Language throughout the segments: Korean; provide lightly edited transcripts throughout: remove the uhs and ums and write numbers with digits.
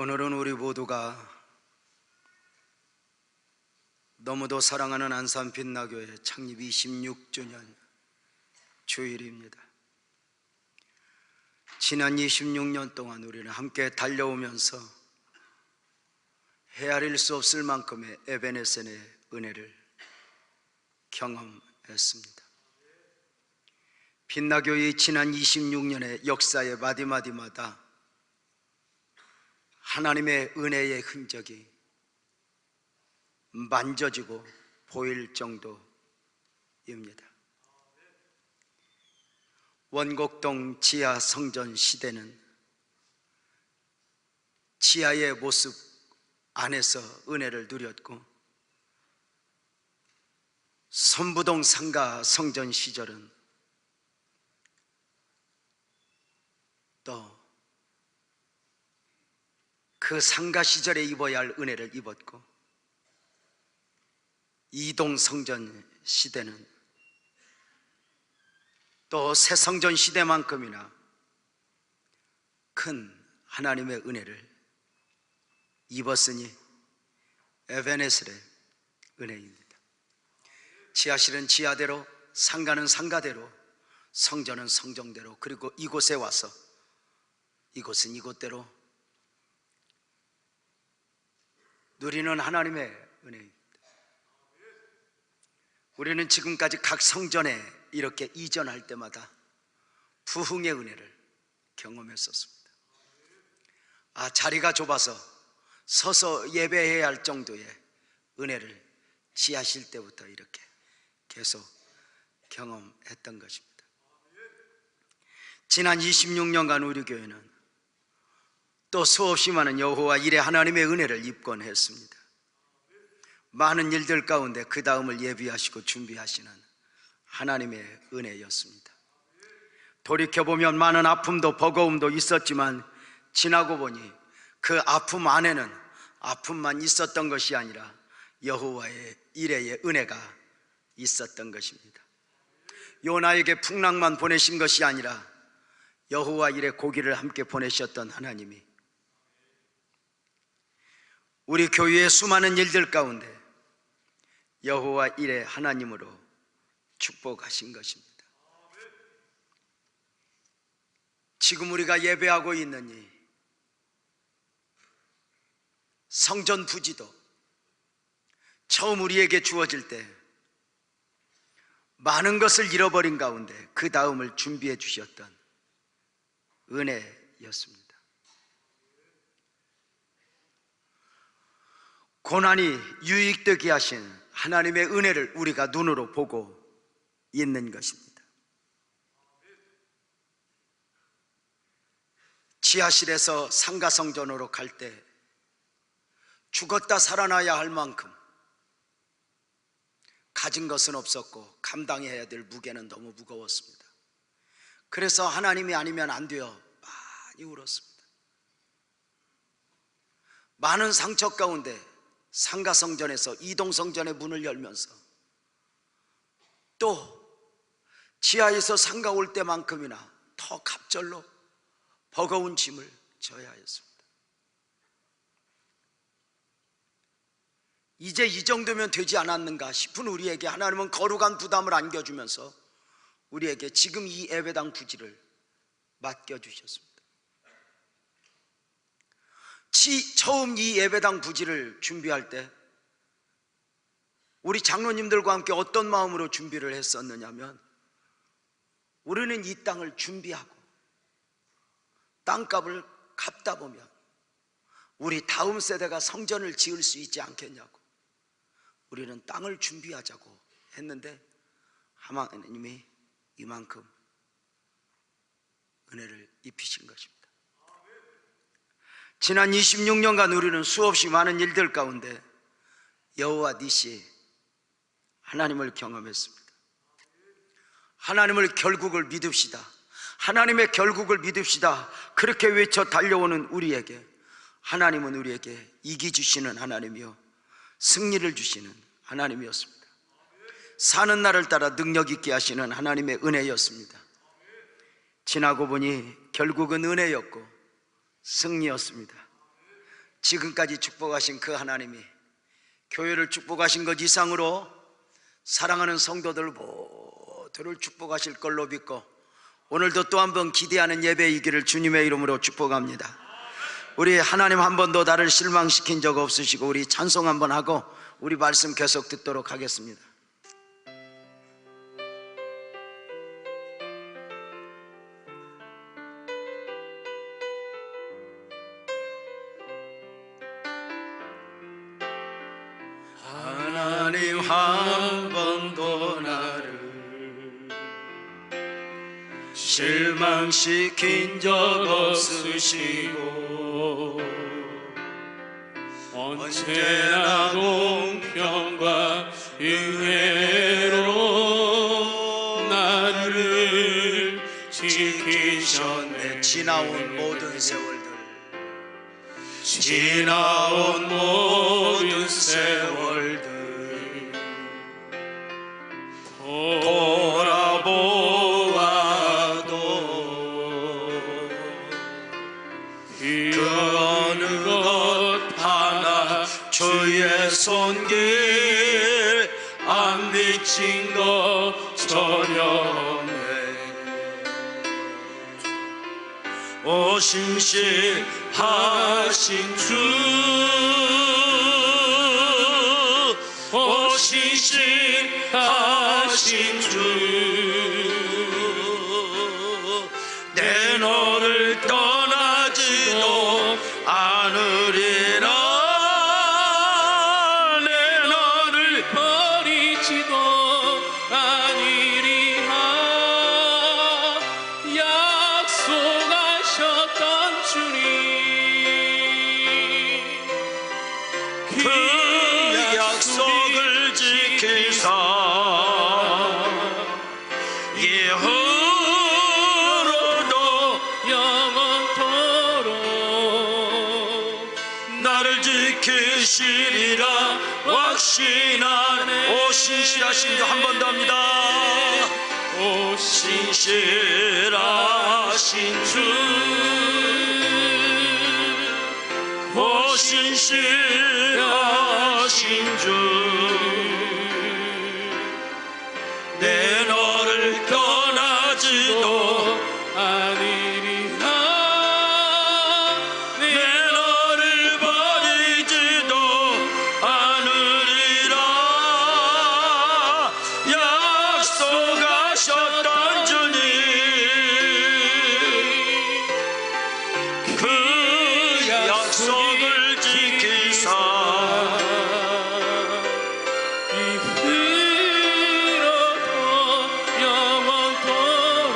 오늘은 우리 모두가 너무도 사랑하는 안산 빛나교회 창립 26주년 주일입니다. 지난 26년 동안 우리는 함께 달려오면서 헤아릴 수 없을 만큼의 에베네셀의 은혜를 경험했습니다. 빛나교회의 지난 26년의 역사의 마디마디마다 하나님의 은혜의 흔적이 만져지고 보일 정도입니다. 원곡동 지하 성전 시대는 지하의 모습 안에서 은혜를 누렸고, 선부동 상가 성전 시절은 또 그 상가 시절에 입어야 할 은혜를 입었고, 이동 성전 시대는 또 새 성전 시대만큼이나 큰 하나님의 은혜를 입었으니 에베네셀의 은혜입니다. 지하실은 지하대로, 상가는 상가대로, 성전은 성전대로, 그리고 이곳에 와서 이곳은 이곳대로 누리는 하나님의 은혜입니다. 우리는 지금까지 각 성전에 이렇게 이전할 때마다 부흥의 은혜를 경험했었습니다. 자리가 좁아서 서서 예배해야 할 정도의 은혜를 지하실 때부터 이렇게 계속 경험했던 것입니다. 지난 26년간 우리 교회는 또 수없이 많은 여호와 일의 하나님의 은혜를 입곤 했습니다. 많은 일들 가운데 그 다음을 예비하시고 준비하시는 하나님의 은혜였습니다. 돌이켜보면 많은 아픔도 버거움도 있었지만 지나고 보니 그 아픔 안에는 아픔만 있었던 것이 아니라 여호와의 일의 은혜가 있었던 것입니다. 요나에게 풍랑만 보내신 것이 아니라 여호와 일의 고기를 함께 보내셨던 하나님이 우리 교회의 수많은 일들 가운데 여호와 일의 하나님으로 축복하신 것입니다. 지금 우리가 예배하고 있는 이 성전 부지도 처음 우리에게 주어질 때 많은 것을 잃어버린 가운데 그 다음을 준비해 주셨던 은혜였습니다. 고난이 유익되게 하신 하나님의 은혜를 우리가 눈으로 보고 있는 것입니다. 지하실에서 상가성전으로 갈 때 죽었다 살아나야 할 만큼 가진 것은 없었고 감당해야 될 무게는 너무 무거웠습니다. 그래서 하나님이 아니면 안 돼요 많이 울었습니다. 많은 상처 가운데 상가성전에서 이동성전의 문을 열면서 또 지하에서 상가 올 때만큼이나 더 갑절로 버거운 짐을 져야 했습니다. 이제 이 정도면 되지 않았는가 싶은 우리에게 하나님은 거룩한 부담을 안겨주면서 우리에게 지금 이 예배당 부지를 맡겨주셨습니다. 처음 이 예배당 부지를 준비할 때 우리 장로님들과 함께 어떤 마음으로 준비를 했었느냐면, 우리는 이 땅을 준비하고 땅값을 갚다 보면 우리 다음 세대가 성전을 지을 수 있지 않겠냐고 우리는 땅을 준비하자고 했는데 하나님이 이만큼 은혜를 입히신 것입니다. 지난 26년간 우리는 수없이 많은 일들 가운데 여호와 니시 하나님을 경험했습니다. 하나님을 결국을 믿읍시다, 하나님의 결국을 믿읍시다, 그렇게 외쳐 달려오는 우리에게 하나님은 우리에게 이기 주시는 하나님이요 승리를 주시는 하나님이었습니다. 사는 날을 따라 능력 있게 하시는 하나님의 은혜였습니다. 지나고 보니 결국은 은혜였고 승리였습니다. 지금까지 축복하신 그 하나님이 교회를 축복하신 것 이상으로 사랑하는 성도들 모두를 축복하실 걸로 믿고 오늘도 또 한 번 기대하는 예배이기를 주님의 이름으로 축복합니다. 우리 하나님 한 번도 나를 실망시킨 적 없으시고 우리 찬송 한 번 하고 우리 말씀 계속 듣도록 하겠습니다. 하나님 한 번도 나를 실망시킨 적 없으시고 언제나 공평과 은혜로 나를 지키셨네. 지나온 모든 세월들 지나온 모든 세월들 돌아보아도 그 어느 것 하나 주의 손길 안 미친 것 전혀 없네. 오신실하신 주, 오신실하신 주, 내 너를 떠나지도 않으리라. 내 너를 버리지도 아니리라. 약속하셨던 주님, 그 약속을 지키사 예후로도 영원토록 나를 지키시리라 확신하네. 오신실하신 주 한 번 더 합니다. 오신실하신 주, 오신실하신 주, 내 너를 떠나지도 아니리라. 내 너를 버리지도 않으리라. 약속하셨던 주님, 그 약속을 지키사 이후로도 영원토록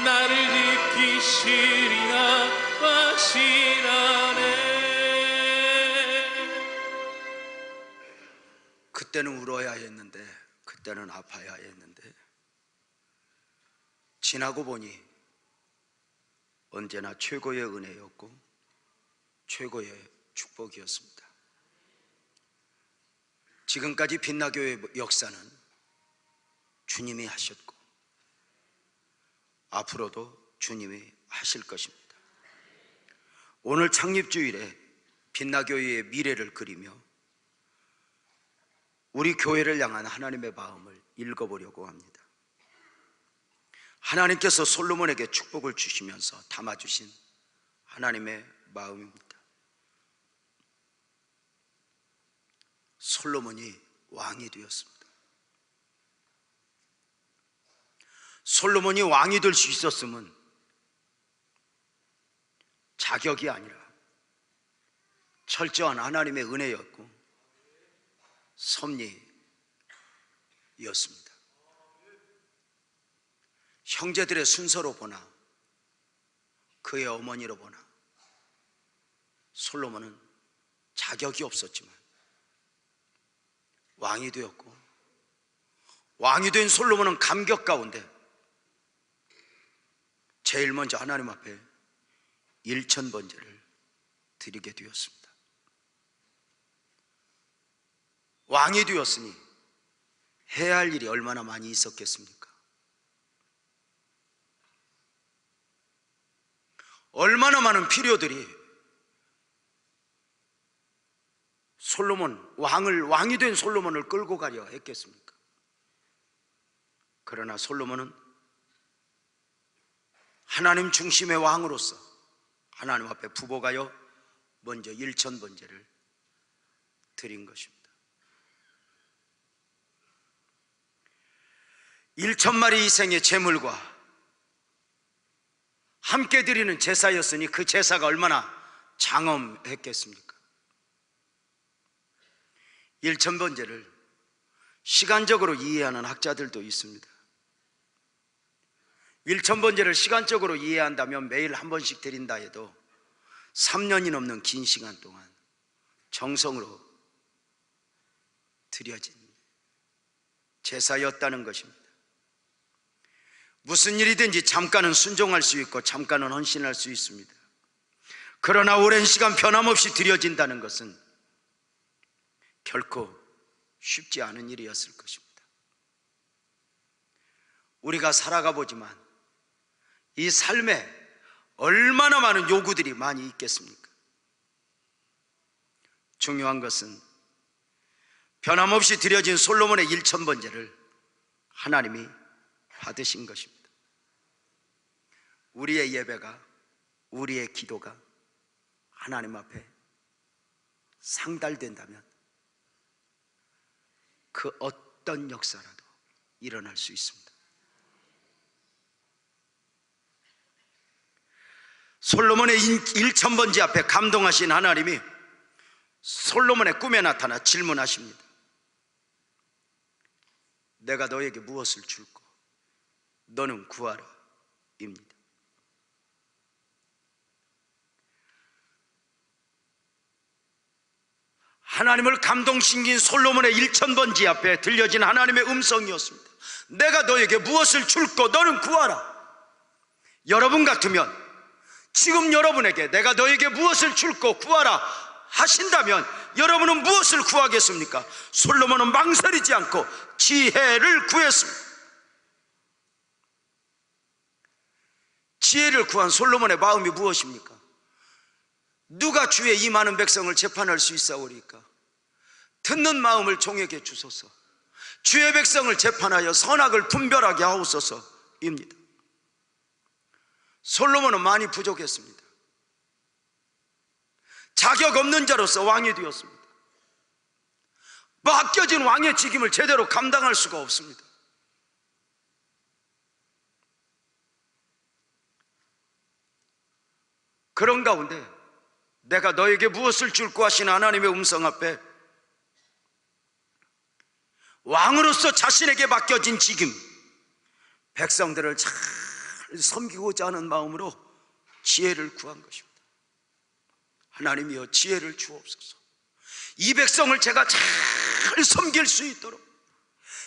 나를 지키시리라 확신하네. 그때는 울어야 했는데, 그때는 아파야 했는데, 지나고 보니 언제나 최고의 은혜였고 최고의 축복이었습니다. 지금까지 빛나교회 역사는 주님이 하셨고 앞으로도 주님이 하실 것입니다. 오늘 창립주일에 빛나교회의 미래를 그리며 우리 교회를 향한 하나님의 마음을 읽어보려고 합니다. 하나님께서 솔로몬에게 축복을 주시면서 담아주신 하나님의 마음입니다. 솔로몬이 왕이 되었습니다. 솔로몬이 왕이 될 수 있었음은 자격이 아니라 철저한 하나님의 은혜였고 섭리였습니다. 형제들의 순서로 보나 그의 어머니로 보나 솔로몬은 자격이 없었지만 왕이 되었고, 왕이 된 솔로몬은 감격 가운데 제일 먼저 하나님 앞에 일천번제를 드리게 되었습니다. 왕이 되었으니 해야 할 일이 얼마나 많이 있었겠습니까? 얼마나 많은 필요들이 왕이 된 솔로몬을 끌고 가려 했겠습니까? 그러나 솔로몬은 하나님 중심의 왕으로서 하나님 앞에 부복하여 먼저 일천번제를 드린 것입니다. 1,000마리 이생의 제물과 함께 드리는 제사였으니 그 제사가 얼마나 장엄했겠습니까? 1,000번제를 시간적으로 이해하는 학자들도 있습니다. 1,000번제를 시간적으로 이해한다면 매일 한 번씩 드린다 해도 3년이 넘는 긴 시간 동안 정성으로 드려진 제사였다는 것입니다. 무슨 일이든지 잠깐은 순종할 수 있고 잠깐은 헌신할 수 있습니다. 그러나 오랜 시간 변함없이 드려진다는 것은 결코 쉽지 않은 일이었을 것입니다. 우리가 살아가 보지만 이 삶에 얼마나 많은 요구들이 많이 있겠습니까? 중요한 것은 변함없이 드려진 솔로몬의 1,000번제를 하나님이 받으신 것입니다. 우리의 예배가, 우리의 기도가 하나님 앞에 상달된다면 그 어떤 역사라도 일어날 수 있습니다. 솔로몬의 1,000번제 앞에 감동하신 하나님이 솔로몬의 꿈에 나타나 질문하십니다. 내가 너에게 무엇을 줄까? 너는 구하라 입니다. 하나님을 감동시킨 솔로몬의 1,000번제 앞에 들려진 하나님의 음성이었습니다. 내가 너에게 무엇을 줄까? 너는 구하라. 여러분 같으면 지금 여러분에게 내가 너에게 무엇을 줄까? 구하라 하신다면 여러분은 무엇을 구하겠습니까? 솔로몬은 망설이지 않고 지혜를 구했습니다. 지혜를 구한 솔로몬의 마음이 무엇입니까? 누가 주의 이 많은 백성을 재판할 수 있사오리까? 듣는 마음을 종에게 주소서. 주의 백성을 재판하여 선악을 분별하게 하옵소서입니다. 솔로몬은 많이 부족했습니다. 자격 없는 자로서 왕이 되었습니다. 맡겨진 왕의 직임을 제대로 감당할 수가 없습니다. 그런 가운데 내가 너에게 무엇을 줄까 하신 하나님의 음성 앞에 왕으로서 자신에게 맡겨진 직임, 백성들을 잘 섬기고자 하는 마음으로 지혜를 구한 것입니다. 하나님이여 지혜를 주옵소서. 이 백성을 제가 잘 섬길 수 있도록,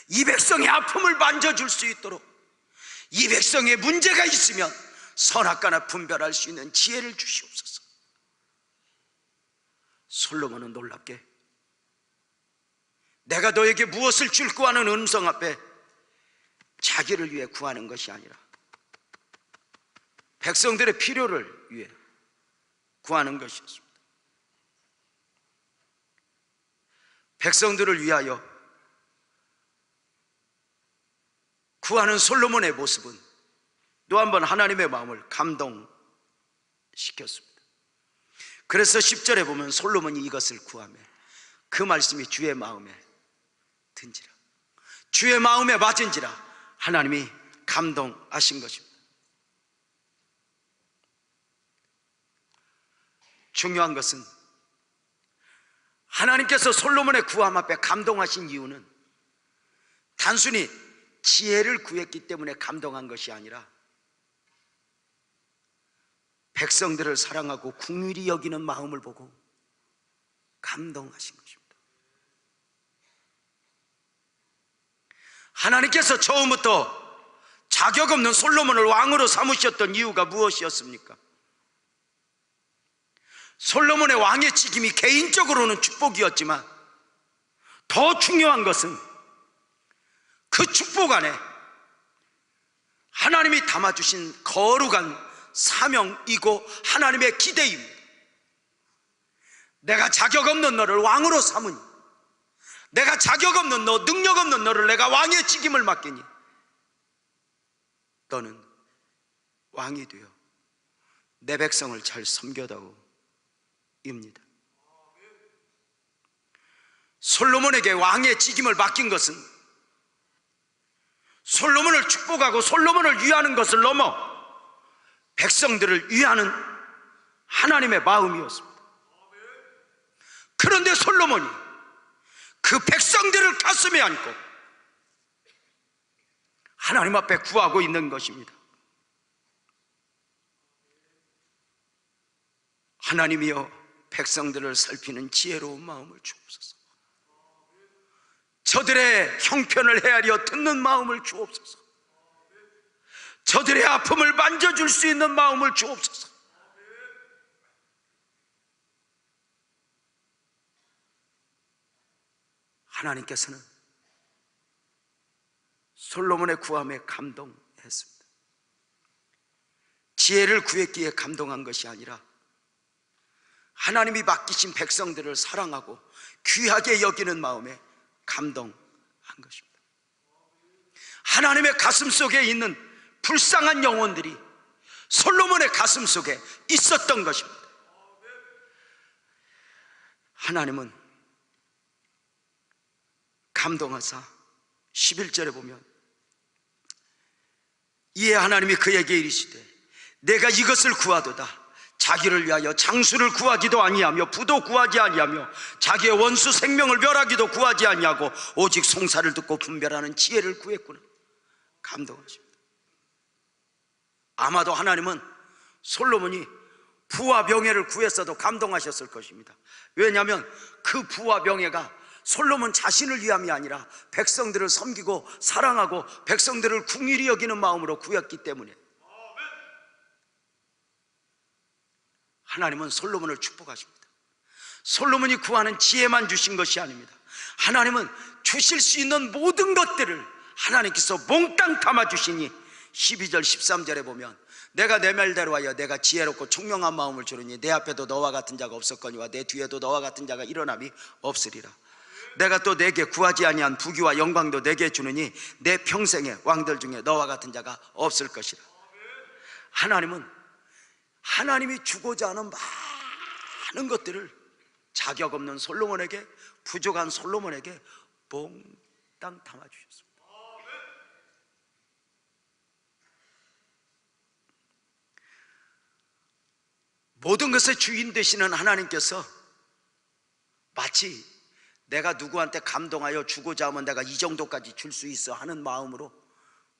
이 백성의 아픔을 만져줄 수 있도록, 이 백성의 문제가 있으면 선악과나 분별할 수 있는 지혜를 주시옵소서. 솔로몬은 놀랍게 내가 너에게 무엇을 줄까 하는 음성 앞에 자기를 위해 구하는 것이 아니라 백성들의 필요를 위해 구하는 것이었습니다. 백성들을 위하여 구하는 솔로몬의 모습은 또 한 번 하나님의 마음을 감동시켰습니다. 그래서 10절에 보면 솔로몬이 이것을 구하며 그 말씀이 주의 마음에 든지라, 주의 마음에 맞은지라 하나님이 감동하신 것입니다. 중요한 것은 하나님께서 솔로몬의 구함 앞에 감동하신 이유는 단순히 지혜를 구했기 때문에 감동한 것이 아니라 백성들을 사랑하고 긍휼히 여기는 마음을 보고 감동하신 것입니다. 하나님께서 처음부터 자격 없는 솔로몬을 왕으로 삼으셨던 이유가 무엇이었습니까? 솔로몬의 왕의 직임이 개인적으로는 축복이었지만 더 중요한 것은 그 축복 안에 하나님이 담아주신 거룩한 사명이고 하나님의 기대입니다. 내가 자격 없는 너를 왕으로 삼으니, 내가 자격 없는 너, 능력 없는 너를 내가 왕의 책임을 맡기니 너는 왕이 되어 내 백성을 잘 섬겨다오 입니다. 솔로몬에게 왕의 책임을 맡긴 것은 솔로몬을 축복하고 솔로몬을 위하는 것을 넘어 백성들을 위하는 하나님의 마음이었습니다. 그런데 솔로몬이 그 백성들을 가슴에 안고 하나님 앞에 구하고 있는 것입니다. 하나님이여, 백성들을 살피는 지혜로운 마음을 주옵소서. 저들의 형편을 헤아려 듣는 마음을 주옵소서. 저들의 아픔을 만져줄 수 있는 마음을 주옵소서. 하나님께서는 솔로몬의 구함에 감동했습니다. 지혜를 구했기에 감동한 것이 아니라 하나님이 맡기신 백성들을 사랑하고 귀하게 여기는 마음에 감동한 것입니다. 하나님의 가슴 속에 있는 불쌍한 영혼들이 솔로몬의 가슴 속에 있었던 것입니다. 하나님은 감동하사 11절에 보면 이에 하나님이 그에게 이르시되 내가 이것을 구하도다. 자기를 위하여 장수를 구하지도 아니하며 부도 구하지 아니하며 자기의 원수 생명을 멸하기도 구하지 아니하고 오직 송사를 듣고 분별하는 지혜를 구했구나. 감동하십니다. 아마도 하나님은 솔로몬이 부와 명예를 구했어도 감동하셨을 것입니다. 왜냐하면 그 부와 명예가 솔로몬 자신을 위함이 아니라 백성들을 섬기고 사랑하고 백성들을 긍휼히 여기는 마음으로 구했기 때문에 하나님은 솔로몬을 축복하십니다. 솔로몬이 구하는 지혜만 주신 것이 아닙니다. 하나님은 주실 수 있는 모든 것들을 하나님께서 몽땅 담아주시니 12절 13절에 보면 내가 내 말대로 하여 내가 지혜롭고 총명한 마음을 주르니 내 앞에도 너와 같은 자가 없었거니와 내 뒤에도 너와 같은 자가 일어남이 없으리라. 내가 또 내게 구하지 아니한 부귀와 영광도 내게 주느니 내 평생에 왕들 중에 너와 같은 자가 없을 것이라. 하나님은 하나님이 주고자 하는 많은 것들을 자격 없는 솔로몬에게, 부족한 솔로몬에게 몽땅 담아주셨습니다. 모든 것의 주인 되시는 하나님께서 마치 내가 누구한테 감동하여 주고자 하면 내가 이 정도까지 줄 수 있어 하는 마음으로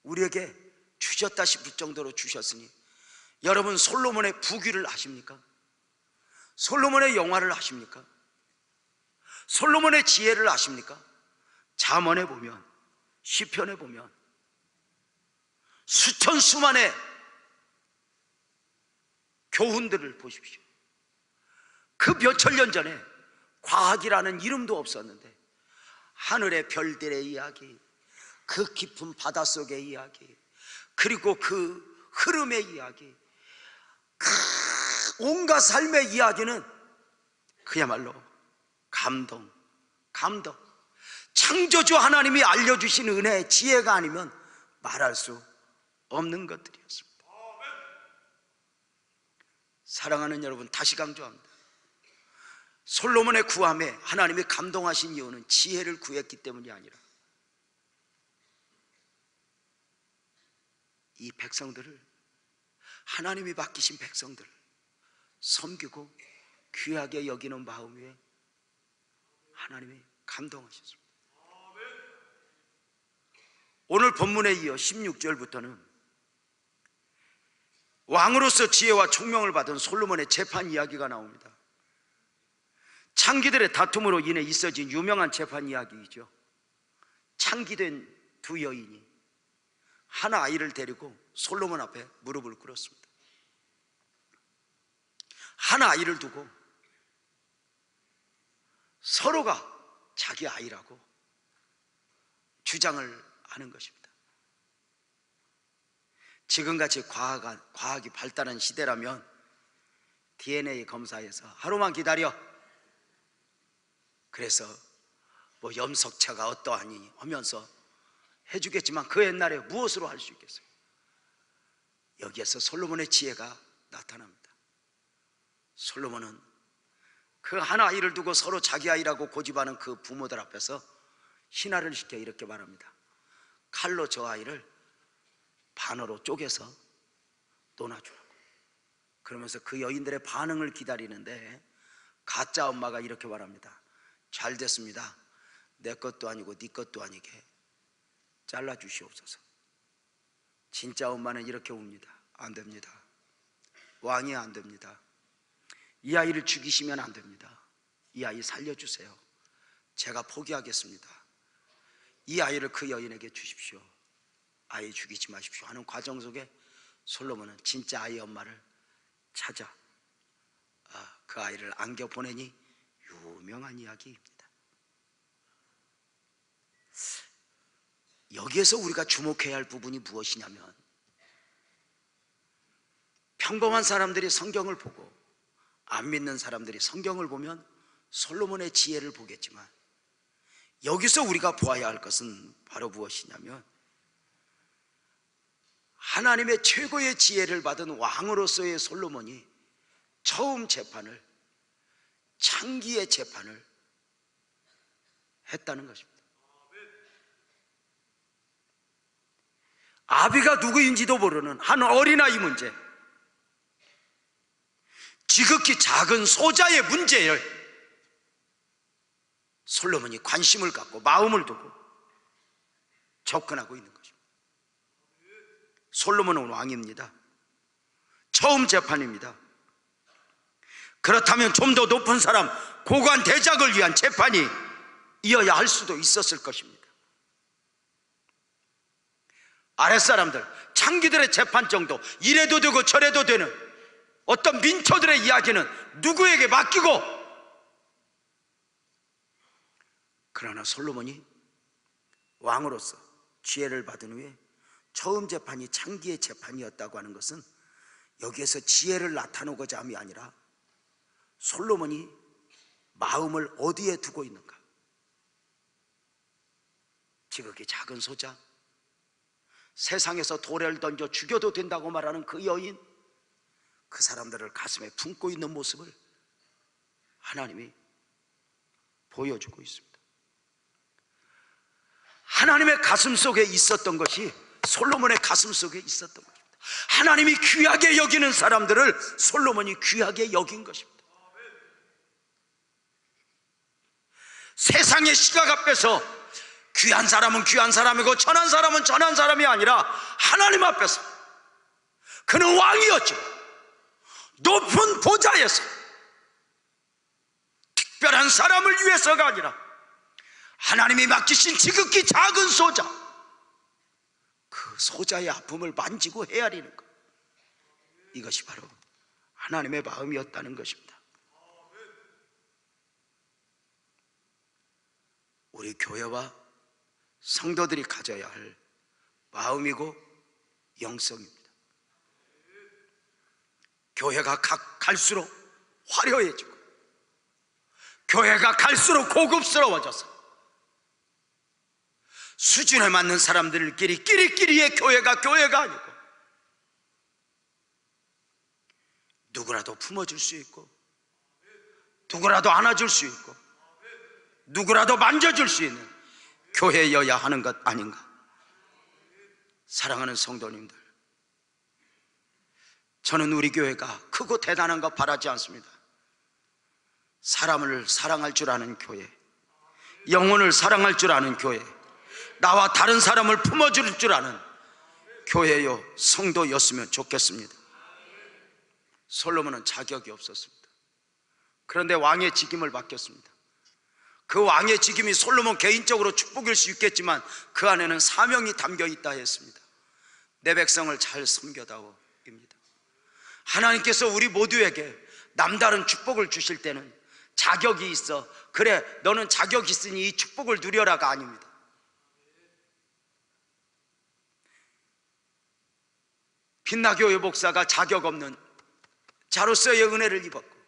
우리에게 주셨다 싶을 정도로 주셨으니, 여러분 솔로몬의 부귀를 아십니까? 솔로몬의 영화를 아십니까? 솔로몬의 지혜를 아십니까? 잠언에 보면, 시편에 보면 수천 수만의 교훈들을 보십시오. 그 몇천 년 전에 과학이라는 이름도 없었는데 하늘의 별들의 이야기, 그 깊은 바닷속의 이야기, 그리고 그 흐름의 이야기, 그 온갖 삶의 이야기는 그야말로 감동. 창조주 하나님이 알려주신 은혜의 지혜가 아니면 말할 수 없는 것들이었습니다. 사랑하는 여러분, 다시 강조합니다. 솔로몬의 구함에 하나님이 감동하신 이유는 지혜를 구했기 때문이 아니라 이 백성들을, 하나님이 맡기신 백성들을 섬기고 귀하게 여기는 마음 위에 하나님이 감동하셨습니다. 오늘 본문에 이어 16절부터는 왕으로서 지혜와 총명을 받은 솔로몬의 재판 이야기가 나옵니다. 창기들의 다툼으로 인해 있어진 유명한 재판 이야기이죠. 창기된 두 여인이 한 아이를 데리고 솔로몬 앞에 무릎을 꿇었습니다. 한 아이를 두고 서로가 자기 아이라고 주장을 하는 것입니다. 지금같이 과학이 발달한 시대라면 DNA 검사에서 하루만 기다려, 그래서 뭐 염석체가 어떠하니 하면서 해주겠지만 그 옛날에 무엇으로 할 수 있겠어요? 여기에서 솔로몬의 지혜가 나타납니다. 솔로몬은 그 한 아이를 두고 서로 자기 아이라고 고집하는 그 부모들 앞에서 신하를 시켜 이렇게 말합니다. 칼로 저 아이를 반으로 쪼개서 놓아주라고. 그러면서 그 여인들의 반응을 기다리는데 가짜 엄마가 이렇게 말합니다. 잘 됐습니다. 내 것도 아니고 네 것도 아니게 잘라주시옵소서. 진짜 엄마는 이렇게 웁니다. 안 됩니다. 왕이 안 됩니다. 이 아이를 죽이시면 안 됩니다. 이 아이 살려주세요. 제가 포기하겠습니다. 이 아이를 그 여인에게 주십시오. 아이 죽이지 마십시오 하는 과정 속에 솔로몬은 진짜 아이 엄마를 찾아 그 아이를 안겨 보내니 유명한 이야기입니다. 여기에서 우리가 주목해야 할 부분이 무엇이냐면, 평범한 사람들이 성경을 보고 안 믿는 사람들이 성경을 보면 솔로몬의 지혜를 보겠지만, 여기서 우리가 보아야 할 것은 바로 무엇이냐면, 하나님의 최고의 지혜를 받은 왕으로서의 솔로몬이 처음 재판을, 창기의 재판을 했다는 것입니다. 아비가 누구인지도 모르는 한 어린아이 문제, 지극히 작은 소자의 문제를 솔로몬이 관심을 갖고 마음을 두고 접근하고 있는 것입니다. 솔로몬은 왕입니다. 처음 재판입니다. 그렇다면 좀 더 높은 사람, 고관 대작을 위한 재판이 이어야 할 수도 있었을 것입니다. 아랫사람들, 창기들의 재판 정도, 이래도 되고 저래도 되는 어떤 민초들의 이야기는 누구에게 맡기고, 그러나 솔로몬이 왕으로서 지혜를 받은 후에 처음 재판이 창기의 재판이었다고 하는 것은 여기에서 지혜를 나타내고자 함이 아니라 솔로몬이 마음을 어디에 두고 있는가. 지극히 작은 소자, 세상에서 돌을 던져 죽여도 된다고 말하는 그 여인, 그 사람들을 가슴에 품고 있는 모습을 하나님이 보여주고 있습니다. 하나님의 가슴 속에 있었던 것이 솔로몬의 가슴 속에 있었던 것입니다. 하나님이 귀하게 여기는 사람들을 솔로몬이 귀하게 여긴 것입니다. 세상의 시각 앞에서 귀한 사람은 귀한 사람이고 천한 사람은 천한 사람이 아니라 하나님 앞에서 그는 왕이었죠. 높은 보좌에서 특별한 사람을 위해서가 아니라 하나님이 맡기신 지극히 작은 소자, 그 소자의 아픔을 만지고 헤아리는 것, 이것이 바로 하나님의 마음이었다는 것입니다. 우리 교회와 성도들이 가져야 할 마음이고 영성입니다. 교회가 갈수록 화려해지고, 교회가 갈수록 고급스러워져서 수준에 맞는 사람들끼리 끼리끼리의 교회가 아니고 누구라도 품어줄 수 있고, 누구라도 안아줄 수 있고, 누구라도 만져줄 수 있는 교회여야 하는 것 아닌가. 사랑하는 성도님들, 저는 우리 교회가 크고 대단한 것 바라지 않습니다. 사람을 사랑할 줄 아는 교회, 영혼을 사랑할 줄 아는 교회, 나와 다른 사람을 품어줄 줄 아는 교회요 성도였으면 좋겠습니다. 솔로몬은 자격이 없었습니다. 그런데 왕의 직임을 맡겼습니다. 그 왕의 직임이 솔로몬 개인적으로 축복일 수 있겠지만 그 안에는 사명이 담겨 있다 했습니다. 내 백성을 잘 섬겨다오입니다. 하나님께서 우리 모두에게 남다른 축복을 주실 때는 자격이 있어, 그래 너는 자격이 있으니 이 축복을 누려라가 아닙니다. 빛나교회 목사가 자격 없는 자로서의 은혜를 입었고,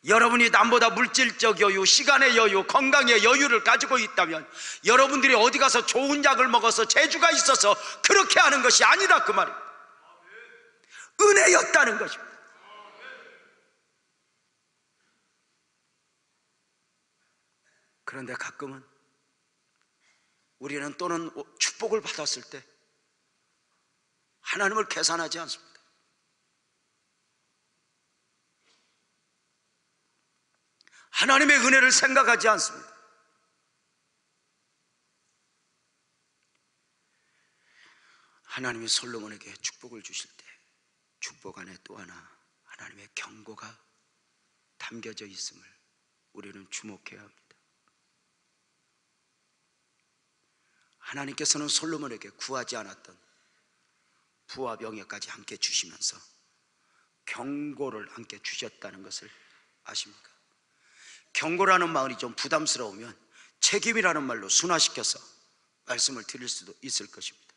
여러분이 남보다 물질적 여유, 시간의 여유, 건강의 여유를 가지고 있다면 여러분들이 어디 가서 좋은 약을 먹어서 재주가 있어서 그렇게 하는 것이 아니다, 그 말입니다. 은혜였다는 것입니다. 그런데 가끔은 우리는 또는 축복을 받았을 때 하나님을 계산하지 않습니다. 하나님의 은혜를 생각하지 않습니다. 하나님이 솔로몬에게 축복을 주실 때 축복 안에 또 하나 하나님의 경고가 담겨져 있음을 우리는 주목해야 합니다. 하나님께서는 솔로몬에게 구하지 않았던 부와 명예까지 함께 주시면서 경고를 함께 주셨다는 것을 아십니까? 경고라는 말이 좀 부담스러우면 책임이라는 말로 순화시켜서 말씀을 드릴 수도 있을 것입니다.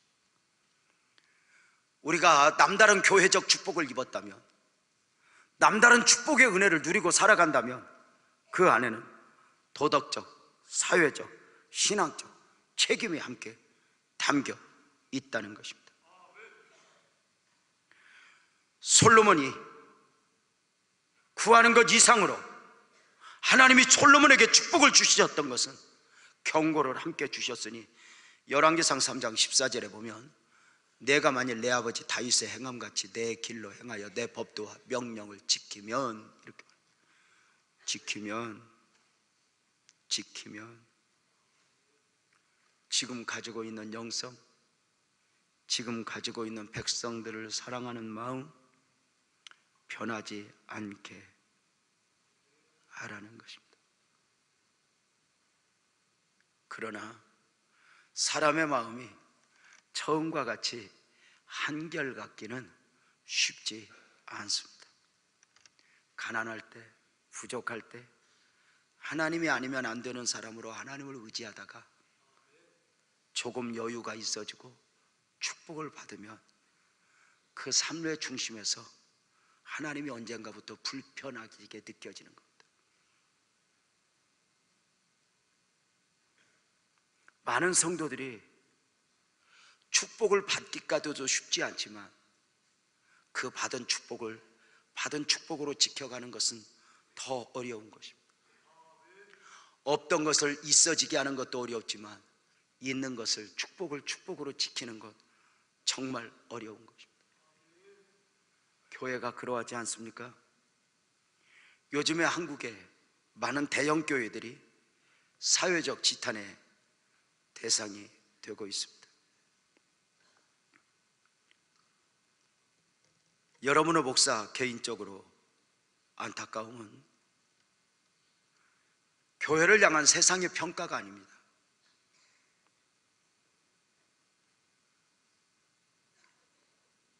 우리가 남다른 교회적 축복을 입었다면, 남다른 축복의 은혜를 누리고 살아간다면 그 안에는 도덕적, 사회적, 신앙적 책임이 함께 담겨 있다는 것입니다. 솔로몬이 구하는 것 이상으로 하나님이 솔로몬에게 축복을 주셨던 것은 경고를 함께 주셨으니 열왕기상 3장 14절에 보면 내가 만일 내 아버지 다윗의 행함같이 내 길로 행하여 내 법도와 명령을 지키면, 이렇게 지키면 지금 가지고 있는 영성, 지금 가지고 있는 백성들을 사랑하는 마음 변하지 않게 하라는 것입니다. 그러나 사람의 마음이 처음과 같이 한결같기는 쉽지 않습니다. 가난할 때, 부족할 때 하나님이 아니면 안 되는 사람으로 하나님을 의지하다가 조금 여유가 있어지고 축복을 받으면 그 삶의 중심에서 하나님이 언젠가부터 불편하게 느껴지는 겁니다. 많은 성도들이 축복을 받기까지도 쉽지 않지만 그 받은 축복으로 지켜가는 것은 더 어려운 것입니다. 없던 것을 있어지게 하는 것도 어렵지만 있는 것을 축복으로 지키는 것 정말 어려운 것입니다. 교회가 그러하지 않습니까? 요즘에 한국에 많은 대형 교회들이 사회적 지탄의 대상이 되고 있습니다. 여러분의 목사 개인적으로 안타까움은 교회를 향한 세상의 평가가 아닙니다.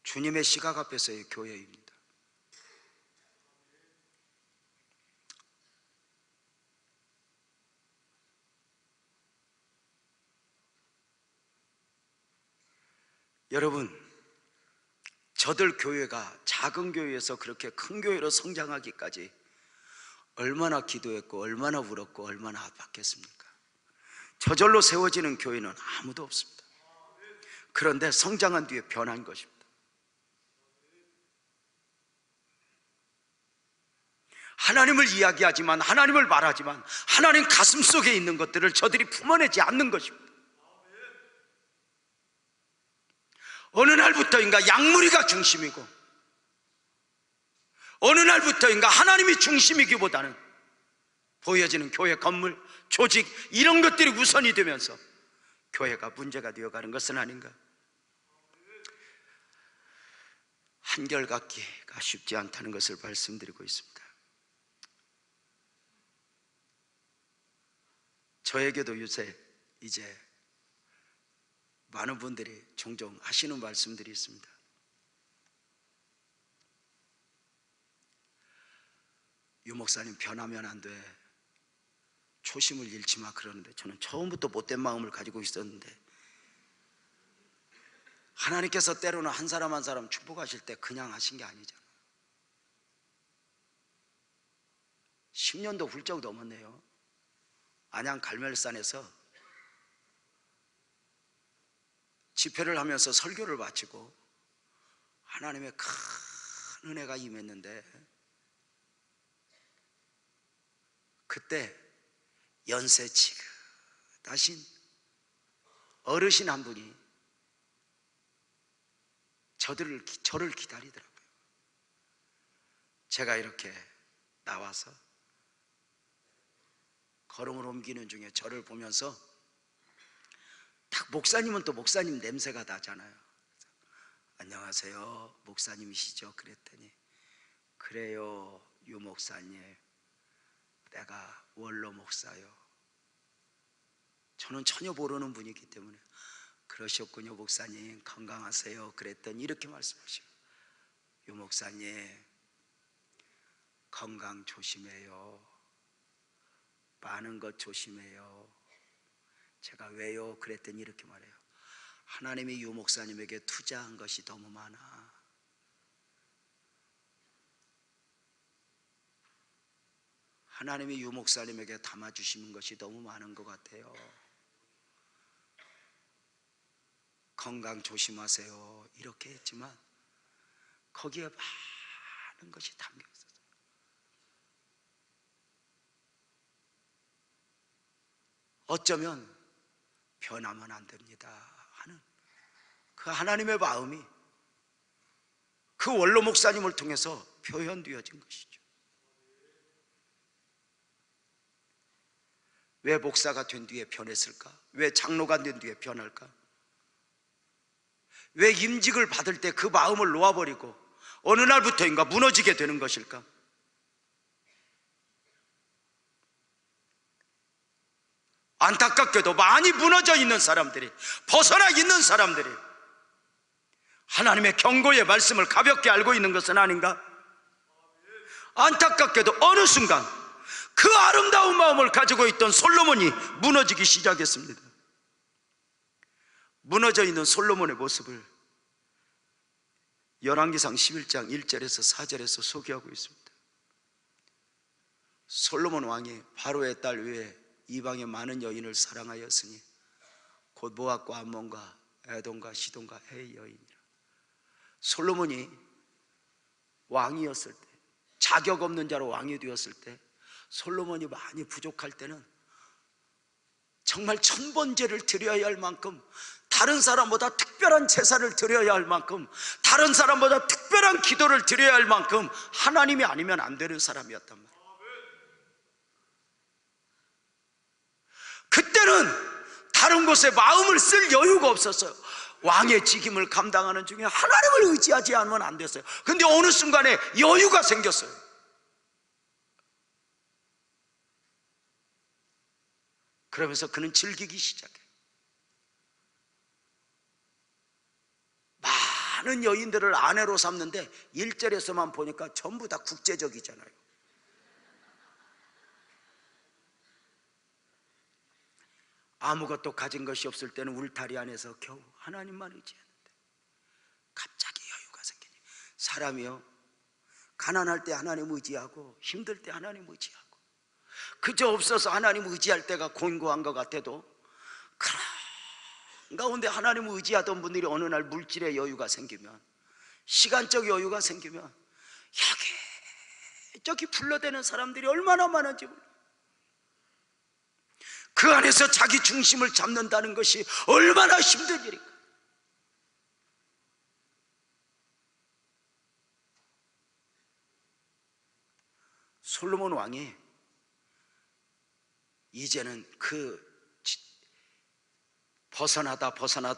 주님의 시각 앞에서의 교회입니다. 여러분, 저들 교회가 작은 교회에서 그렇게 큰 교회로 성장하기까지 얼마나 기도했고 얼마나 울었고 얼마나 아팠겠습니까? 저절로 세워지는 교회는 아무도 없습니다. 그런데 성장한 뒤에 변한 것입니다. 하나님을 이야기하지만, 하나님을 말하지만 하나님 가슴 속에 있는 것들을 저들이 품어내지 않는 것입니다. 어느 날부터인가 약물이가 중심이고, 어느 날부터인가 하나님이 중심이기보다는 보여지는 교회 건물, 조직 이런 것들이 우선이 되면서 교회가 문제가 되어가는 것은 아닌가? 한결같기가 쉽지 않다는 것을 말씀드리고 있습니다. 저에게도 요새 이제 많은 분들이 종종 하시는 말씀들이 있습니다. 유 목사님 변하면 안 돼, 초심을 잃지 마, 그러는데 저는 처음부터 못된 마음을 가지고 있었는데 하나님께서 때로는 한 사람 한 사람 축복하실 때 그냥 하신 게 아니잖아요. 10년도 훌쩍 넘었네요. 안양 갈멜산에서 집회를 하면서 설교를 마치고 하나님의 큰 은혜가 임했는데, 그때 연세 지긋하신 어르신 한 분이 저를 기다리더라고요. 제가 이렇게 나와서 걸음을 옮기는 중에 저를 보면서 딱, 목사님은 또 목사님 냄새가 나잖아요. 안녕하세요, 목사님이시죠? 그랬더니, 그래요, 유 목사님, 내가 원로 목사요. 저는 전혀 모르는 분이기 때문에, 그러셨군요 목사님, 건강하세요. 그랬더니 이렇게 말씀하시고, 유 목사님 건강 조심해요. 많은 것 조심해요. 제가 왜요? 그랬더니 이렇게 말해요. 하나님이 유 목사님에게 투자한 것이 너무 많아. 하나님이 유 목사님에게 담아주시는 것이 너무 많은 것 같아요. 건강 조심하세요. 이렇게 했지만 거기에 많은 것이 담겨 있었어요. 어쩌면 변하면 안 됩니다 하는 그 하나님의 마음이 그 원로 목사님을 통해서 표현되어진 것이죠. 왜 목사가 된 뒤에 변했을까? 왜 장로가 된 뒤에 변할까? 왜 임직을 받을 때 그 마음을 놓아버리고 어느 날부터인가 무너지게 되는 것일까? 안타깝게도 많이 무너져 있는 사람들이, 벗어나 있는 사람들이 하나님의 경고의 말씀을 가볍게 알고 있는 것은 아닌가? 안타깝게도 어느 순간 그 아름다운 마음을 가지고 있던 솔로몬이 무너지기 시작했습니다. 무너져 있는 솔로몬의 모습을 열왕기상 11장 1절에서 4절에서 소개하고 있습니다. 솔로몬 왕이 바로의 딸 외에 이방의 많은 여인을 사랑하였으니 곧 모압과 암몬과 에돔과 시돈과 헤의 여인이라. 솔로몬이 왕이었을 때, 자격 없는 자로 왕이 되었을 때, 솔로몬이 많이 부족할 때는 정말 천번제를 드려야 할 만큼, 다른 사람보다 특별한 제사를 드려야 할 만큼, 다른 사람보다 특별한 기도를 드려야 할 만큼 하나님이 아니면 안 되는 사람이었단 말이에요. 그때는 다른 곳에 마음을 쓸 여유가 없었어요. 왕의 직임을 감당하는 중에 하나님을 의지하지 않으면 안 됐어요. 근데 어느 순간에 여유가 생겼어요. 그러면서 그는 즐기기 시작해요. 많은 여인들을 아내로 삼는데 1절에서만 보니까 전부 다 국제적이잖아요. 아무것도 가진 것이 없을 때는 울타리 안에서 겨우 하나님만 의지했는데 갑자기 여유가 생기니, 사람이요, 가난할 때 하나님 의지하고 힘들 때 하나님 의지하고 그저 없어서 하나님 의지할 때가 곤고한 것 같아도 그런 가운데 하나님 의지하던 분들이 어느 날 물질의 여유가 생기면, 시간적 여유가 생기면 여기 저기 불러대는 사람들이 얼마나 많은지 몰라요. 그 안에서 자기 중심을 잡는다는 것이 얼마나 힘든 일인가. 솔로몬 왕이 이제는 그 벗어나다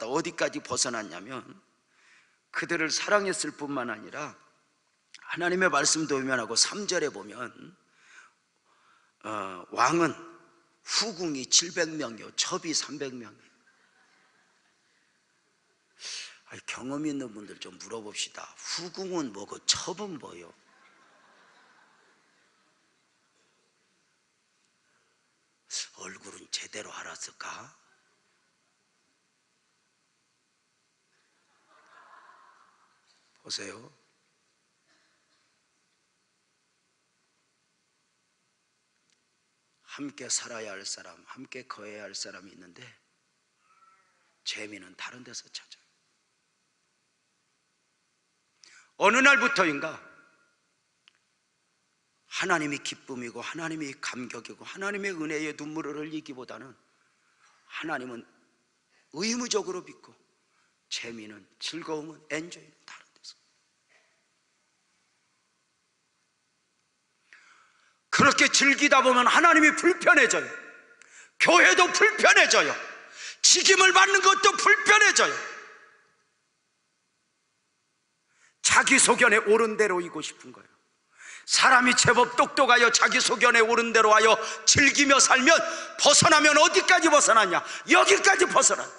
어디까지 벗어났냐면, 그들을 사랑했을 뿐만 아니라 하나님의 말씀도 외면하고 3절에 보면 왕은 후궁이 700명이요 첩이 300명이에요 경험 있는 분들 좀 물어봅시다. 후궁은 뭐고 첩은 뭐요? 얼굴은 제대로 알았을까? 보세요. 함께 살아야 할 사람, 함께 거해야 할 사람이 있는데 재미는 다른 데서 찾아요. 어느 날부터인가 하나님이 기쁨이고 하나님이 감격이고 하나님의 은혜에 눈물을 흘리기보다는 하나님은 의무적으로 믿고 재미는, 즐거움은, 엔조이는 다른 데서. 그렇게 즐기다 보면 하나님이 불편해져요. 교회도 불편해져요. 직임을 받는 것도 불편해져요. 자기 소견에 옳은 대로 이고 싶은 거예요. 사람이 제법 똑똑하여 자기 소견에 옳은 대로 하여 즐기며 살면 벗어나면 어디까지 벗어나냐? 여기까지 벗어나.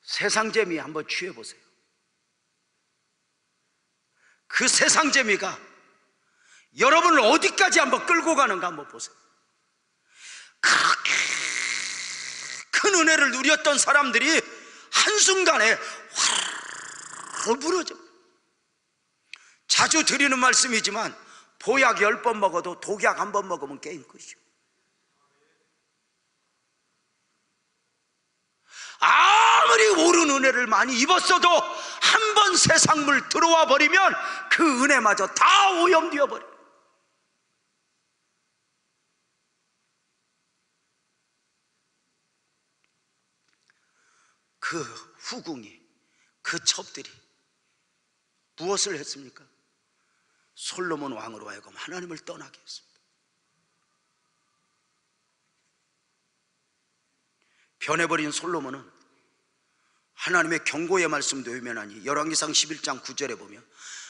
세상 재미 한번 취해보세요. 그 세상 재미가 여러분을 어디까지 한번 끌고 가는가 한번 보세요. 그렇게 큰 은혜를 누렸던 사람들이 한순간에 화르르 무너져. 자주 드리는 말씀이지만 보약 10번 먹어도 독약 1번 먹으면 게임 끝이요. 아무리 옳은 은혜를 많이 입었어도 한 번 세상물 들어와 버리면 그 은혜마저 다 오염되어 버려요. 그 후궁이, 그 첩들이 무엇을 했습니까? 솔로몬 왕으로 하여금 하나님을 떠나게 했습니다. 변해버린 솔로몬은 하나님의 경고의 말씀도 외면하니 열왕기상 11장 9절에 보면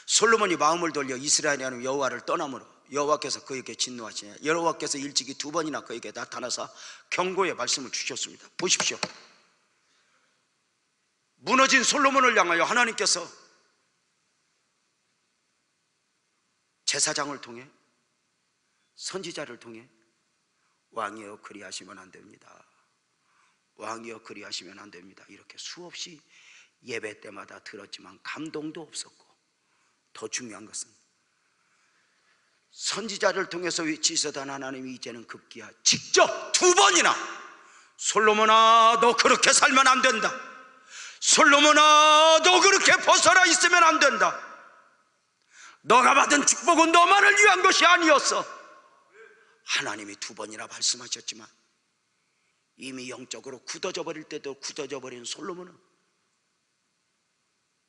솔로몬이 마음을 돌려 이스라엘의 하나님 여호와를 떠남으로 여호와께서 그에게 진노하시냐. 여호와께서 일찍이 2번이나 그에게 나타나서 경고의 말씀을 주셨습니다. 보십시오. 무너진 솔로몬을 향하여 하나님께서 제사장을 통해, 선지자를 통해 왕이여 그리하시면 안 됩니다. 왕이여 그리하시면 안 됩니다. 이렇게 수없이 예배 때마다 들었지만 감동도 없었고, 더 중요한 것은 선지자를 통해서 외치시던 하나님이 이제는 급기야 직접 2번이나 솔로몬아 너 그렇게 살면 안 된다. 솔로몬아 너 그렇게 벗어나 있으면 안 된다. 너가 받은 축복은 너만을 위한 것이 아니었어. 하나님이 2번이나 말씀하셨지만 이미 영적으로 굳어져 버릴 때도 굳어져 버린 솔로몬은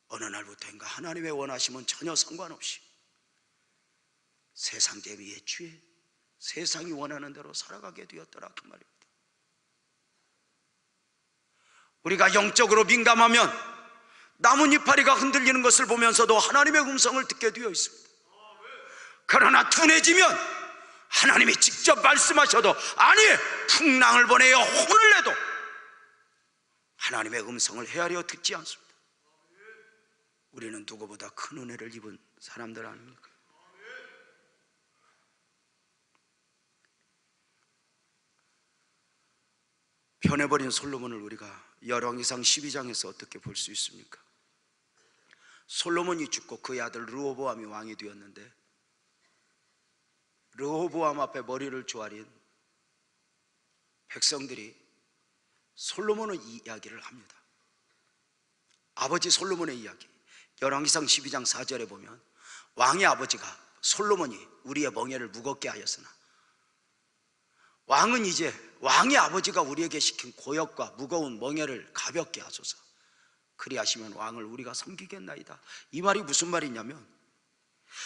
어느 날부터인가 하나님의 원하심은 전혀 상관없이 세상 재미에 취해 세상이 원하는 대로 살아가게 되었더라 그 말입니다. 우리가 영적으로 민감하면 나뭇 이파리가 흔들리는 것을 보면서도 하나님의 음성을 듣게 되어 있습니다. 그러나 둔해지면 하나님이 직접 말씀하셔도 아니 풍랑을 보내어 혼을 내도 하나님의 음성을 헤아려 듣지 않습니다. 우리는 누구보다 큰 은혜를 입은 사람들 아닙니까? 변해버린 솔로몬을 우리가 열왕기상 12장에서 어떻게 볼 수 있습니까? 솔로몬이 죽고 그의 아들 르호보암이 왕이 되었는데 르호보암 앞에 머리를 조아린 백성들이 솔로몬의 이야기를 합니다. 아버지 솔로몬의 이야기. 열왕기상 12장 4절에 보면 왕의 아버지가 솔로몬이 우리의 멍에를 무겁게 하였으나 왕은 이제 왕의 아버지가 우리에게 시킨 고역과 무거운 멍에를 가볍게 하소서. 그리하시면 왕을 우리가 섬기겠나이다. 이 말이 무슨 말이냐면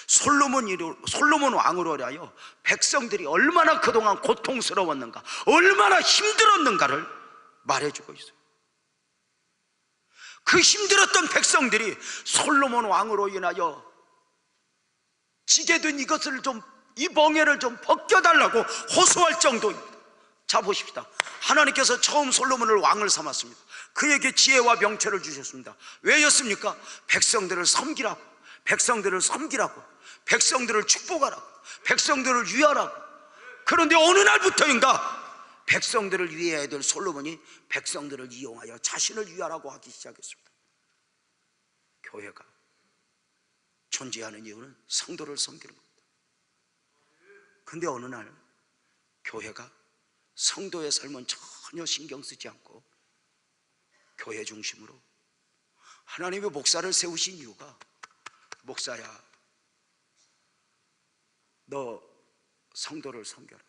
솔로몬 왕으로 하여 백성들이 얼마나 그동안 고통스러웠는가, 얼마나 힘들었는가를 말해주고 있어요. 그 힘들었던 백성들이 솔로몬 왕으로 인하여 지게 된 이것을 이 멍에를 좀 벗겨달라고 호소할 정도입니다. 자 보십시다. 하나님께서 처음 솔로몬을 왕을 삼았습니다. 그에게 지혜와 명철을 주셨습니다. 왜였습니까? 백성들을 섬기라고, 백성들을 섬기라고, 백성들을 축복하라고, 백성들을 위하라고. 그런데 어느 날부터인가 백성들을 위해야 될 솔로몬이 백성들을 이용하여 자신을 위하라고 하기 시작했습니다. 교회가 존재하는 이유는 성도를 섬기는 겁니다. 근데 어느 날 교회가 성도의 삶은 전혀 신경 쓰지 않고 교회 중심으로 하나님의 목사를 세우신 이유가, 목사야, 너 성도를 섬겨라,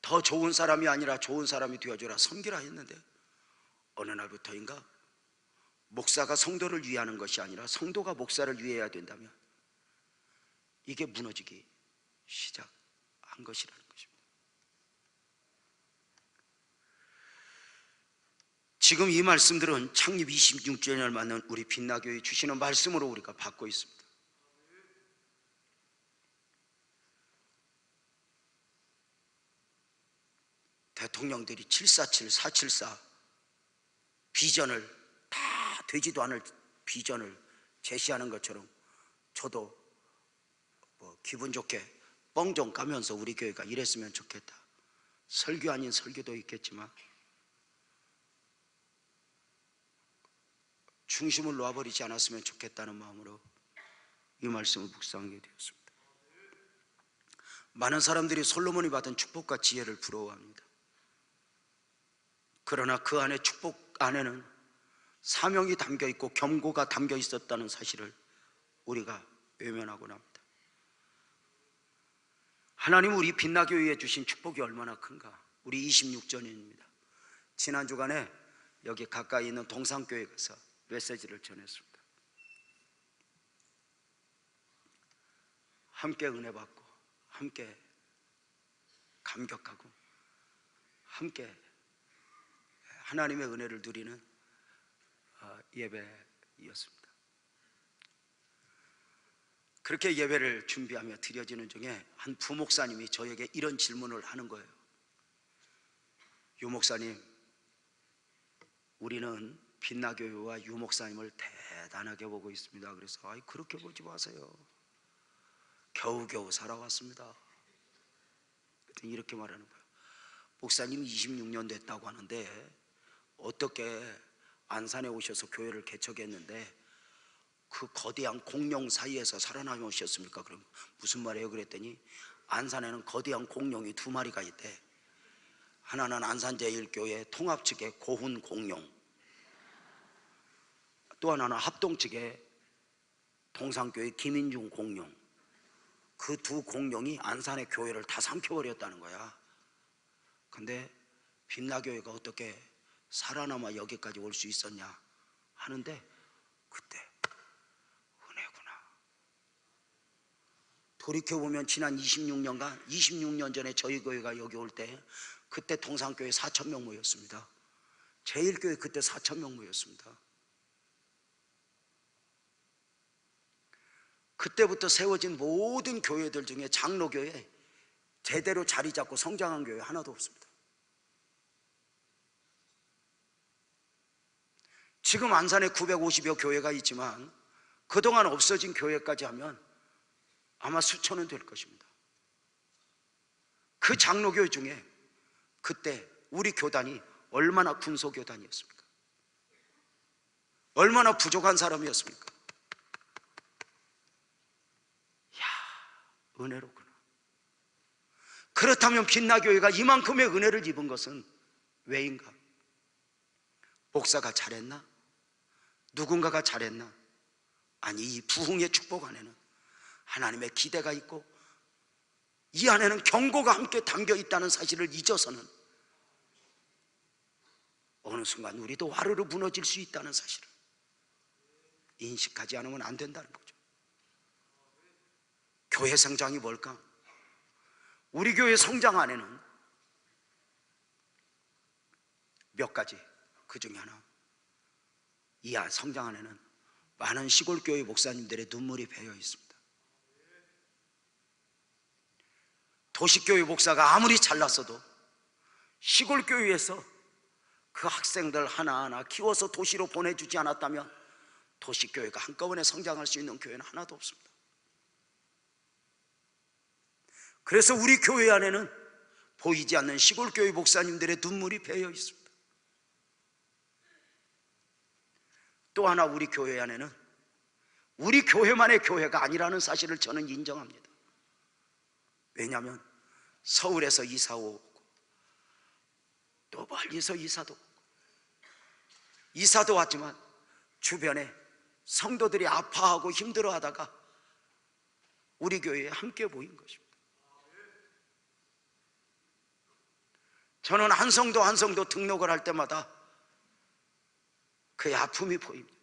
더 좋은 사람이 아니라 좋은 사람이 되어주라, 섬기라 했는데 어느 날부터인가 목사가 성도를 위하는 것이 아니라 성도가 목사를 위해야 된다면 이게 무너지기 시작한 것이라는 것입니다. 지금 이 말씀들은 창립 26주년을 맞는 우리 빛나교회 주시는 말씀으로 우리가 받고 있습니다. 대통령들이 747, 474 비전을 다 되지도 않을 비전을 제시하는 것처럼 저도 기분 좋게 뻥 좀 까면서 우리 교회가 이랬으면 좋겠다, 설교 아닌 설교도 있겠지만 중심을 놓아버리지 않았으면 좋겠다는 마음으로 이 말씀을 묵상하게 되었습니다. 많은 사람들이 솔로몬이 받은 축복과 지혜를 부러워합니다. 그러나 그 안에, 축복 안에는 사명이 담겨 있고 경고가 담겨 있었다는 사실을 우리가 외면하곤 합니다. 하나님 우리 빛나교회에 주신 축복이 얼마나 큰가. 우리 26주년입니다. 지난 주간에 여기 가까이 있는 동산교회 가서 메시지를 전했습니다. 함께 은혜 받고 함께 감격하고 함께 하나님의 은혜를 누리는 예배였습니다. 그렇게 예배를 준비하며 드려지는 중에 한 부목사님이 저에게 이런 질문을 하는 거예요. 유 목사님, 우리는 빛나교회와 유 목사님을 대단하게 보고 있습니다. 그래서 아이, 그렇게 보지 마세요. 겨우겨우 살아왔습니다. 이렇게 말하는 거예요. 목사님 26년 됐다고 하는데 어떻게 안산에 오셔서 교회를 개척했는데 그 거대한 공룡 사이에서 살아남으셨습니까? 그럼 무슨 말이에요? 그랬더니 안산에는 거대한 공룡이 2마리가 있대. 하나는 안산제일교회 통합 측의 고훈 공룡, 또 하나는 합동 측의 동산교회 김인중 공룡. 그 2 공룡이 안산의 교회를 다 삼켜버렸다는 거야. 근데 빛나교회가 어떻게 살아남아 여기까지 올 수 있었냐 하는데, 그때 은혜구나. 돌이켜보면 지난 26년 전에 저희 교회가 여기 올 때 그때 동산교회 4,000명 모였습니다. 제일교회 그때 4,000명 모였습니다. 그때부터 세워진 모든 교회들 중에 장로교회 제대로 자리 잡고 성장한 교회 하나도 없습니다. 지금 안산에 950여 교회가 있지만 그동안 없어진 교회까지 하면 아마 수천은 될 것입니다. 그 장로교회 중에 그때 우리 교단이 얼마나 군소교단이었습니까? 얼마나 부족한 사람이었습니까? 이야, 은혜로구나. 그렇다면 빛나교회가 이만큼의 은혜를 입은 것은 왜인가? 목사가 잘했나? 누군가가 잘했나? 아니, 이 부흥의 축복 안에는 하나님의 기대가 있고 이 안에는 경고가 함께 담겨 있다는 사실을 잊어서는 어느 순간 우리도 와르르 무너질 수 있다는 사실을 인식하지 않으면 안 된다는 거죠. 교회 성장이 뭘까? 우리 교회 성장 안에는 몇 가지, 그 중에 하나, 이 성장 안에는 많은 시골교회 목사님들의 눈물이 배어 있습니다. 도시교회 목사가 아무리 잘났어도 시골교회에서 그 학생들 하나하나 키워서 도시로 보내주지 않았다면 도시교회가 한꺼번에 성장할 수 있는 교회는 하나도 없습니다. 그래서 우리 교회 안에는 보이지 않는 시골교회 목사님들의 눈물이 배어 있습니다. 또 하나 우리 교회 안에는 우리 교회만의 교회가 아니라는 사실을 저는 인정합니다. 왜냐하면 서울에서 이사 오고 또 멀리서 이사도 왔지만 주변에 성도들이 아파하고 힘들어하다가 우리 교회에 함께 보인 것입니다. 저는 한 성도 등록을 할 때마다 그의 아픔이 보입니다.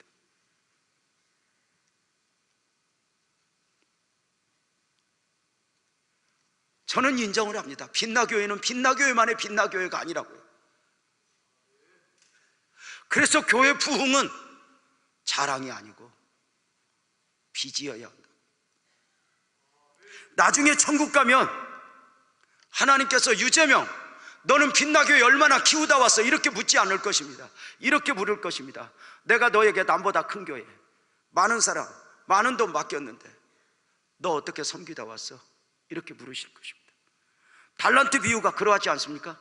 저는 인정을 합니다. 빛나교회는 빛나교회만의 빛나교회가 아니라고요. 그래서 교회 부흥은 자랑이 아니고 빚이어야 한다. 나중에 천국 가면 하나님께서 유재명, 너는 빛나교회 얼마나 키우다 왔어? 이렇게 묻지 않을 것입니다. 이렇게 물을 것입니다. 내가 너에게 남보다 큰 교회, 많은 사람, 많은 돈 맡겼는데 너 어떻게 섬기다 왔어? 이렇게 물으실 것입니다. 달란트 비유가 그러하지 않습니까?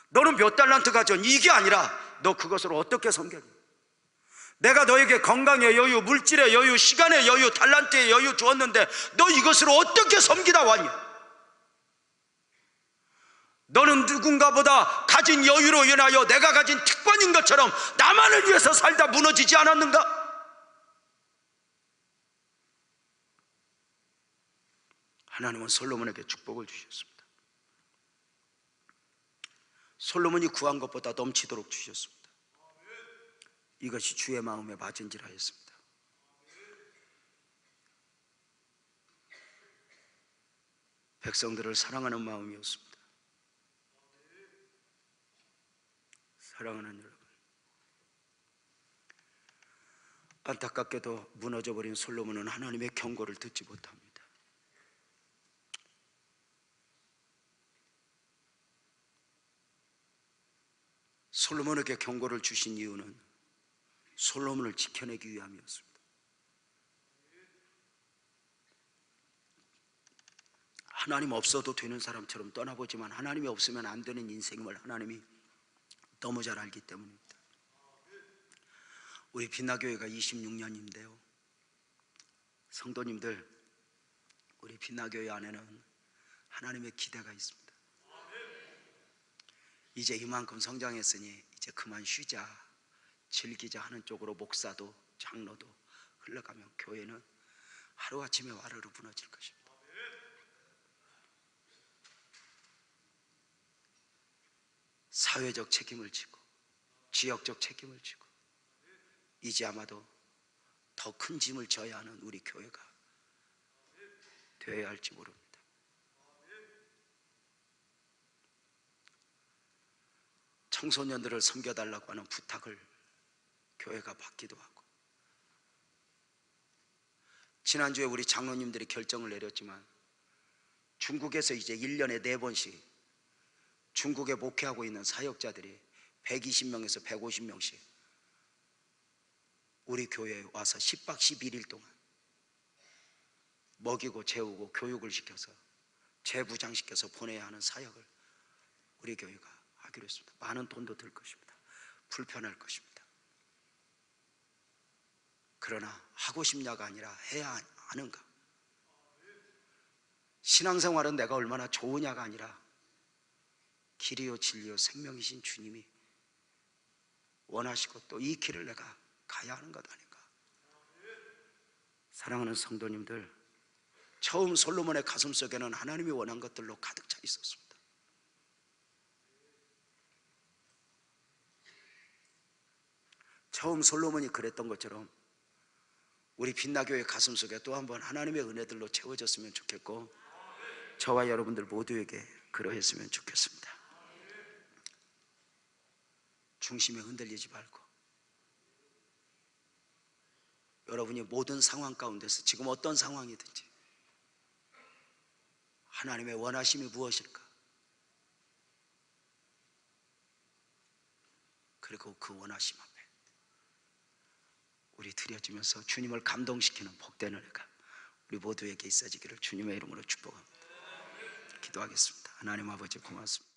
너는 몇 달란트 가졌니? 이게 아니라 너 그것으로 어떻게 섬겼니? 내가 너에게 건강의 여유, 물질의 여유, 시간의 여유, 달란트의 여유 주었는데 너 이것으로 어떻게 섬기다 왔니? 너는 누군가보다 가진 여유로 인하여 내가 가진 특권인 것처럼 나만을 위해서 살다 무너지지 않았는가? 하나님은 솔로몬에게 축복을 주셨습니다. 솔로몬이 구한 것보다 넘치도록 주셨습니다. 이것이 주의 마음에 맞은지라 했습니다. 백성들을 사랑하는 마음이었습니다. 사랑하는 여러분, 안타깝게도 무너져버린 솔로몬은 하나님의 경고를 듣지 못합니다. 솔로몬에게 경고를 주신 이유는 솔로몬을 지켜내기 위함이었습니다. 하나님 없어도 되는 사람처럼 떠나보지만 하나님이 없으면 안 되는 인생임을 하나님이 너무 잘 알기 때문입니다. 우리 빛나교회가 26년인데요 성도님들, 우리 빛나교회 안에는 하나님의 기대가 있습니다. 이제 이만큼 성장했으니 이제 그만 쉬자, 즐기자 하는 쪽으로 목사도 장로도 흘러가면 교회는 하루아침에 와르르 무너질 것입니다. 사회적 책임을 지고 지역적 책임을 지고 이제 아마도 더 큰 짐을 져야 하는 우리 교회가 되어야 할지 모릅니다. 청소년들을 섬겨달라고 하는 부탁을 교회가 받기도 하고, 지난주에 우리 장로님들이 결정을 내렸지만 중국에서 이제 1년에 4번씩 중국에 목회하고 있는 사역자들이 120명에서 150명씩 우리 교회에 와서 10박 11일 동안 먹이고 재우고 교육을 시켜서 재부장시켜서 보내야 하는 사역을 우리 교회가 하기로 했습니다. 많은 돈도 들 것입니다. 불편할 것입니다. 그러나 하고 싶냐가 아니라 해야 하는가? 신앙생활은 내가 얼마나 좋으냐가 아니라 길이요 진리요 생명이신 주님이 원하시고 또 이 길을 내가 가야 하는 것 아닌가? 사랑하는 성도님들, 처음 솔로몬의 가슴속에는 하나님이 원한 것들로 가득 차 있었습니다. 처음 솔로몬이 그랬던 것처럼 우리 빛나교회 가슴속에 또 한 번 하나님의 은혜들로 채워졌으면 좋겠고, 저와 여러분들 모두에게 그러했으면 좋겠습니다. 중심에 흔들리지 말고 여러분이 모든 상황 가운데서 지금 어떤 상황이든지 하나님의 원하심이 무엇일까? 그리고 그 원하심 앞에 우리 드려지면서 주님을 감동시키는 복된 은혜가 우리 모두에게 있어지기를 주님의 이름으로 축복합니다. 기도하겠습니다. 하나님 아버지 고맙습니다.